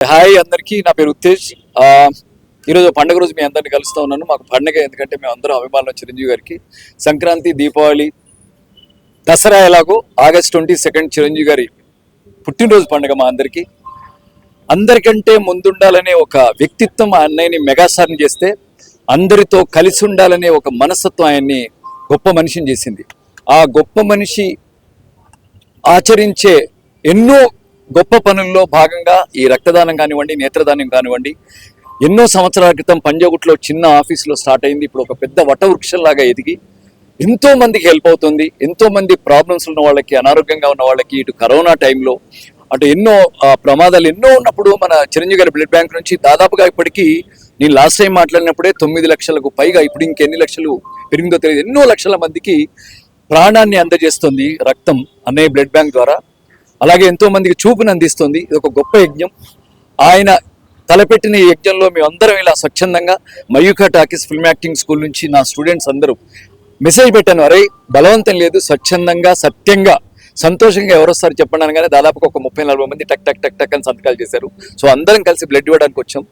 Hi అందరికీ, నా పేరు ఉత్తేజ్. ఈరోజు పండుగ రోజు మీ అందరిని కలుస్తూ ఉన్నాను. మాకు పండుగ ఎందుకంటే మేము అందరం అభిమానులు చిరంజీవి గారికి. సంక్రాంతి, దీపావళి, దసరా ఎలాగో ఆగస్ట్ 22 చిరంజీవి గారి పుట్టినరోజు పండుగ మా అందరికీ. అందరికంటే ముందుండాలనే ఒక వ్యక్తిత్వం ఆ అన్నయ్యని మెగాస్టార్ని చేస్తే, అందరితో కలిసి ఉండాలనే ఒక మనస్తత్వం ఆయన్ని గొప్ప మనిషిని చేసింది. ఆ గొప్ప మనిషి ఆచరించే ఎన్నో గొప్ప పనుల్లో భాగంగా ఈ రక్తదానం కానివ్వండి, నేత్రదానం కానివ్వండి, ఎన్నో సంవత్సరాల క్రితం పంజాగుట్లో చిన్న ఆఫీసులో స్టార్ట్ అయింది. ఇప్పుడు ఒక పెద్ద వటవృక్షంలాగా ఎదిగి ఎంతో మందికి హెల్ప్ అవుతుంది. ఎంతో మంది ప్రాబ్లమ్స్ ఉన్న వాళ్ళకి, అనారోగ్యంగా ఉన్న వాళ్ళకి, ఇటు కరోనా టైంలో అటు ఎన్నో ప్రమాదాలు ఎన్నో ఉన్నప్పుడు మన చిరంజీవి గారి బ్లడ్ బ్యాంక్ నుంచి దాదాపుగా ఇప్పటికీ నేను లాస్ట్ టైం మాట్లాడినప్పుడే 9 లక్షలకు పైగా, ఇప్పుడు ఇంకెన్ని లక్షలు పెరిగిందో తెలియదు, ఎన్నో లక్షల మందికి ప్రాణాన్ని అందజేస్తుంది రక్తం అన్నయ్య బ్లడ్ బ్యాంక్ ద్వారా. అలాగే ఎంతో మందికి చూపుని అందిస్తుంది. ఇది ఒక గొప్ప యజ్ఞం. ఆయన తలపెట్టిన ఈ యజ్ఞంలో మేమందరం ఇలా స్వచ్ఛందంగా Mayukha talkies film acting school నుంచి నా స్టూడెంట్స్ అందరూ మెసేజ్ పెట్టాను, అరే బలవంతం లేదు, స్వచ్ఛందంగా సత్యంగా సంతోషంగా ఎవరు వస్తారు చెప్పండి అనగానే దాదాపుగా ఒక 30-40 మంది టక్ టక్ టక్ టక్ అని సంతకాలు చేశారు. సో అందరం కలిసి బ్లడ్ ఇవ్వడానికి వచ్చాం.